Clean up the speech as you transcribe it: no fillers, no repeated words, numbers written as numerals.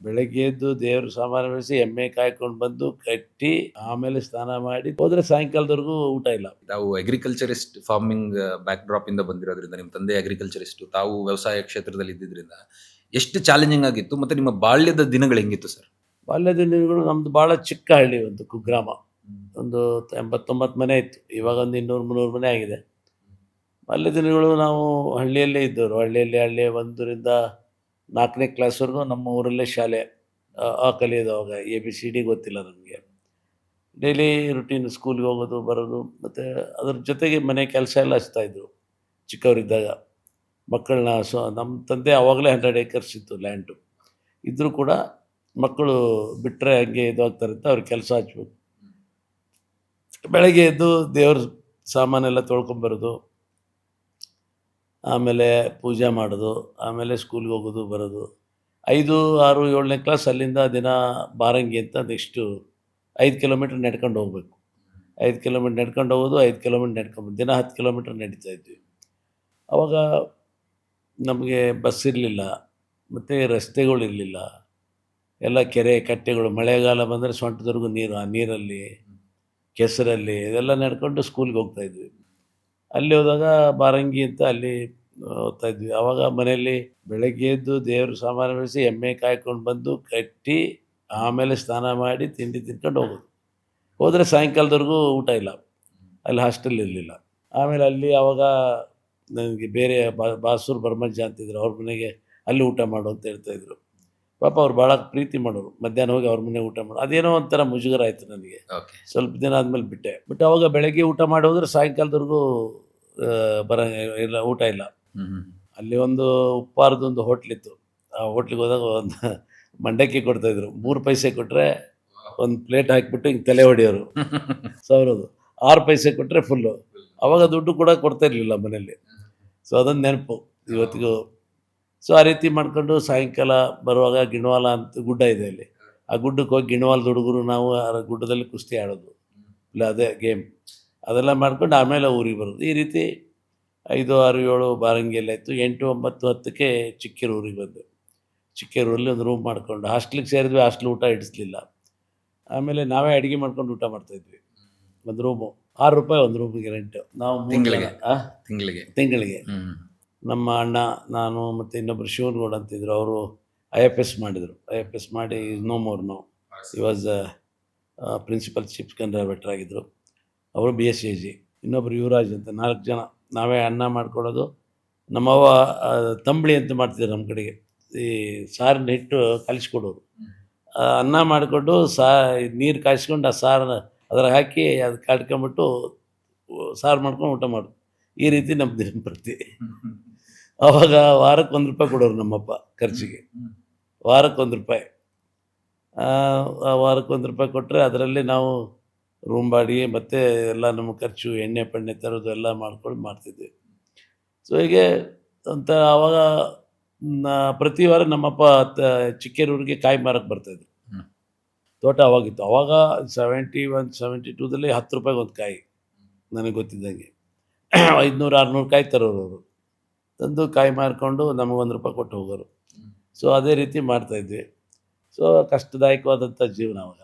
ಬೆಳಗ್ಗೆ ಎದ್ದು ದೇವ್ರ ಸಾಮಾನು ಬೆಳೆಸಿ ಎಮ್ಮೆ ಕಾಯ್ಕೊಂಡು ಬಂದು ಕಟ್ಟಿ ಆಮೇಲೆ ಸ್ನಾನ ಮಾಡಿ ಹೋದ್ರೆ ಸಾಯಂಕಾಲದವರೆಗೂ ಊಟ ಇಲ್ಲ. ತಾವು ಅಗ್ರಿಕಲ್ಚರಿಸ್ಟ್ ಫಾರ್ಮಿಂಗ್ ಬ್ಯಾಕ್ ಡ್ರಾಪ್ ಇಂದ ಬಂದಿರೋದ್ರಿಂದ, ನಿಮ್ಮ ತಂದೆ ಅಗ್ರಿಕಲ್ಚರಿಸ್ಟ್, ತಾವು ವ್ಯವಸಾಯ ಕ್ಷೇತ್ರದಲ್ಲಿ ಇದ್ದಿದ್ರಿಂದ ಎಷ್ಟು ಚಾಲೆಂಜಿಂಗ್ ಆಗಿತ್ತು ಮತ್ತೆ ನಿಮ್ಮ ಬಾಲ್ಯದ ದಿನಗಳು ಹೆಂಗಿತ್ತು ಸರ್? ಬಾಲ್ಯದ ದಿನಗಳು ನಮ್ದು ಭಾಳ ಚಿಕ್ಕ ಹಳ್ಳಿ, ಒಂದು ಕುಗ್ರಾಮ, ಒಂದು 89 ಮನೆ ಇತ್ತು. ಇವಾಗ ಒಂದು 200-300 ಮನೆ ಆಗಿದೆ. ಬಾಲ್ಯ ದಿನಗಳು ನಾವು ಹಳ್ಳಿಯಲ್ಲೇ ಇದ್ದವರು. ಹಳ್ಳಿ 1ರಿಂದ 4ನೇ ಕ್ಲಾಸ್ವರೆಗೂ ನಮ್ಮ ಊರಲ್ಲೇ ಶಾಲೆ. ಕಲಿಯೋದು ಅವಾಗ ABCD ಗೊತ್ತಿಲ್ಲ ನಮಗೆ. ಡೈಲಿ ರುಟೀನ್ ಸ್ಕೂಲ್ಗೆ ಹೋಗೋದು ಬರೋದು, ಮತ್ತು ಅದ್ರ ಜೊತೆಗೆ ಮನೆ ಕೆಲಸ ಎಲ್ಲ ಹಚ್ತಾಯಿದ್ರು ಚಿಕ್ಕವರಿದ್ದಾಗ. ಮಕ್ಕಳನ್ನ ನಮ್ಮ ತಂದೆ ಆವಾಗಲೇ 100 ಏಕರ್ಸ್ ಇತ್ತು ಲ್ಯಾಂಡು. ಇದ್ದರೂ ಕೂಡ ಮಕ್ಕಳು ಬಿಟ್ಟರೆ ಹಂಗೆ ಇದಾಗ್ತಾರೆ ಅಂತ ಅವ್ರಿಗೆ ಕೆಲಸ ಹಚ್ಬೇಕು. ಬೆಳಗ್ಗೆ ಎದ್ದು ದೇವ್ರ ಸಾಮಾನೆಲ್ಲ ತೊಳ್ಕೊಂಬರೋದು, ಆಮೇಲೆ ಪೂಜೆ ಮಾಡೋದು, ಆಮೇಲೆ ಸ್ಕೂಲ್ಗೆ ಹೋಗೋದು ಬರೋದು. 5, 6, 7ನೇ ಕ್ಲಾಸ್ ಅಲ್ಲಿಂದ ದಿನ ಬಾರಂಗಿ ಅಂತ ನೆಕ್ಸ್ಟು 5 ಕಿಲೋಮೀಟ್ರ್ ನಡ್ಕೊಂಡು ಹೋಗ್ಬೇಕು. 5 ಕಿಲೋಮೀಟ್ರ್ ನಡ್ಕೊಂಡು ಹೋಗೋದು, 5 ಕಿಲೋಮೀಟ್ರ್ ನಡ್ಕೊಂಬಂದು ದಿನ 10 ಕಿಲೋಮೀಟ್ರ್ ನಡೀತಾಯಿದ್ವಿ. ಆವಾಗ ನಮಗೆ ಬಸ್ ಇರಲಿಲ್ಲ, ಮತ್ತು ರಸ್ತೆಗಳಿರಲಿಲ್ಲ. ಎಲ್ಲ ಕೆರೆ ಕಟ್ಟೆಗಳು, ಮಳೆಗಾಲ ಬಂದರೆ ಸೊಂಟದವರೆಗೂ ನೀರು. ಆ ನೀರಲ್ಲಿ, ಕೆಸರಲ್ಲಿ ಇದೆಲ್ಲ ನಡ್ಕೊಂಡು ಸ್ಕೂಲ್ಗೆ ಹೋಗ್ತಾಯಿದ್ವಿ. ಅಲ್ಲಿ ಹೋದಾಗ ಬಾರಂಗಿ ಅಂತ ಅಲ್ಲಿ ಓದ್ತಾಯಿದ್ವಿ. ಆವಾಗ ಮನೆಯಲ್ಲಿ ಬೆಳಗ್ಗೆ ಎದ್ದು ದೇವ್ರ ಸಾಮಾನು ಬೆಳೆಸಿ ಎಮ್ಮೆ ಕಾಯ್ಕೊಂಡು ಬಂದು ಕಟ್ಟಿ ಆಮೇಲೆ ಸ್ನಾನ ಮಾಡಿ ತಿಂಡಿ ತಿನ್ಕೊಂಡು ಹೋಗೋದು. ಹೋದರೆ ಸಾಯಂಕಾಲದವರೆಗೂ ಊಟ ಇಲ್ಲ. ಅಲ್ಲಿ ಹಾಸ್ಟೆಲ್ ಇರಲಿಲ್ಲ. ಆಮೇಲೆ ಅಲ್ಲಿ ಆವಾಗ ನನಗೆ ಬೇರೆ ಬಾಸೂರು ಭರಮಜ್ಜ ಅಂತಿದ್ರು, ಅವ್ರ ಮನೆಗೆ ಅಲ್ಲಿ ಊಟ ಮಾಡು ಅಂತ ಹೇಳ್ತಾಯಿದ್ರು. ಪಾಪ ಅವ್ರು ಭಾಳ ಪ್ರೀತಿ ಮಾಡೋರು. ಮಧ್ಯಾಹ್ನ ಹೋಗಿ ಅವ್ರ ಮನೆಗೆ ಊಟ ಮಾಡೋದು. ಅದೇನೋ ಒಂಥರ ಮುಜುಗರ ಆಯಿತು ನನಗೆ. ಸ್ವಲ್ಪ ದಿನ ಆದಮೇಲೆ ಬಿಟ್ಟೆ. ಬಟ್ ಆವಾಗ ಬೆಳಗ್ಗೆ ಊಟ ಮಾಡಿ ಹೋದ್ರೆ ಸಾಯಂಕಾಲದವರೆಗೂ ಇಲ್ಲ, ಊಟ ಇಲ್ಲ. ಅಲ್ಲಿ ಒಂದು ಉಪ್ಪಾರದೊಂದು ಹೋಟ್ಲಿತ್ತು. ಆ ಹೋಟ್ಲಿಗೆ ಹೋದಾಗ ಒಂದು ಮಂಡಕ್ಕಿ ಕೊಡ್ತಾಯಿದ್ರು. 3 ಪೈಸೆ ಕೊಟ್ಟರೆ ಒಂದು ಪ್ಲೇಟ್ ಹಾಕಿಬಿಟ್ಟು ಹಿಂಗೆ ತಲೆ ಹೊಡೆಯೋರು, ಸವರೋದು. 6 ಪೈಸೆ ಕೊಟ್ಟರೆ ಫುಲ್ಲು. ಆವಾಗ ದುಡ್ಡು ಕೂಡ ಕೊಡ್ತಾ ಇರಲಿಲ್ಲ ಮನೇಲಿ. ಸೊ ಅದೊಂದು ನೆನಪು ಇವತ್ತಿಗೂ. ಸೊ ಆ ರೀತಿ ಮಾಡ್ಕೊಂಡು ಸಾಯಂಕಾಲ ಬರುವಾಗ ಗಿಣವಾಲ ಅಂತ ಗುಡ್ಡ ಇದೆ ಅಲ್ಲಿ. ಆ ಗುಡ್ಡಕ್ಕೆ ಹೋಗಿ ಗಿಣವಾಲದ ಹುಡುಗರು ನಾವು ಆ ಗುಡ್ಡದಲ್ಲಿ ಕುಸ್ತಿ ಆಡೋದು, ಇಲ್ಲ ಅದೇ ಗೇಮ್ ಅದೆಲ್ಲ ಮಾಡ್ಕೊಂಡು ಆಮೇಲೆ ಊರಿಗೆ ಬರೋದು. ಈ ರೀತಿ 5, 6, 7 ಬಾರಂಗಿ ಎಲ್ಲ ಇತ್ತು. 8, 9, 10ಕ್ಕೆ ಚಿಕ್ಕೇರು ಊರಿಗೆ ಬಂದೆ. ಚಿಕ್ಕೇರೂರಲ್ಲಿ ಒಂದು ರೂಮ್ ಮಾಡ್ಕೊಂಡು ಹಾಸ್ಟ್ಲಿಗೆ ಸೇರಿದ್ವಿ. ಹಾಸ್ಟ್ಲ್ ಊಟ ಇಡಿಸ್ಲಿಲ್ಲ. ಆಮೇಲೆ ನಾವೇ ಅಡುಗೆ ಮಾಡ್ಕೊಂಡು ಊಟ ಮಾಡ್ತಾಯಿದ್ವಿ. ಒಂದು ರೂಮು ₹6 ಒಂದು ರೂಮಿಗೆ ರೆಂಟು. ನಾವು ತಿಂಗಳಿಗೆ. ನಮ್ಮ ಅಣ್ಣ, ನಾನು ಮತ್ತು ಇನ್ನೊಬ್ಬರು ಶಿವನಗೌಡ ಅಂತಿದ್ರು. ಅವರು IFS ಮಾಡಿದರು. IFS ಮಾಡಿ no more no. He was principal chief conservator ಆಗಿದ್ದರು. ಅವರು BSc. ಇನ್ನೊಬ್ಬರು ಯುವರಾಜ್ ಅಂತ. 4 ಜನ ನಾವೇ ಅನ್ನ ಮಾಡ್ಕೊಳ್ಳೋದು. ನಮ್ಮವ್ವ ತಂಬಳಿ ಅಂತ ಮಾಡ್ತಿದ್ರು ನಮ್ಮ ಕಡೆಗೆ. ಈ ಸಾರಿನ ಹಿಟ್ಟು ಕಲಿಸ್ಕೊಡೋರು. ಅನ್ನ ಮಾಡಿಕೊಂಡು ನೀರು ಕಾಯಿಸ್ಕೊಂಡು ಆ ಸಾರನ್ನ ಅದ್ರಾಗ ಹಾಕಿ ಅದು ಕಡ್ಕೊಂಬಿಟ್ಟು ಸಾರು ಮಾಡ್ಕೊಂಡು ಊಟ ಮಾಡೋದು. ಈ ರೀತಿ ನಮ್ಮ ದಿನಂಪ್ರತಿ. ಆವಾಗ ವಾರಕ್ಕೆ ₹1 ಕೊಡೋರು ನಮ್ಮಪ್ಪ ಖರ್ಚಿಗೆ. ವಾರಕ್ಕೆ ₹1. ವಾರಕ್ಕೆ ₹1 ಕೊಟ್ಟರೆ ಅದರಲ್ಲಿ ನಾವು ರೂಮ್ ಬಾಡಿಗೆ ಮತ್ತು ಎಲ್ಲ ನಮ್ಮ ಖರ್ಚು, ಎಣ್ಣೆ ಪಣ್ಣೆ ತರೋದು ಎಲ್ಲ ಮಾಡ್ಕೊಂಡು ಮಾಡ್ತಿದ್ವಿ. ಸೊ ಹೀಗೆ ಒಂಥರ ಆವಾಗ ಪ್ರತಿ ವಾರ ನಮ್ಮಪ್ಪ ಚಿಕ್ಕೇರೂರಿಗೆ ಕಾಯಿ ಮಾರಕ್ಕೆ ಬರ್ತಾಯಿದ್ರು. ತೋಟ ಅವಾಗಿತ್ತು. ಆವಾಗ 71, 72ದಲ್ಲಿ ₹10 ಒಂದು ಕಾಯಿ ನನಗೆ ಗೊತ್ತಿದ್ದಂಗೆ. 500, 600 ಕಾಯಿ ತರೋರು ಅವರು. ತಂದು ಕಾಯಿ ಮಾರಿಕೊಂಡು ನಮಗೆ ₹1 ಕೊಟ್ಟು ಹೋಗೋರು. ಸೊ ಅದೇ ರೀತಿ ಮಾಡ್ತಾಯಿದ್ವಿ. ಸೊ ಕಷ್ಟದಾಯಕವಾದಂಥ ಜೀವನ ಆವಾಗ.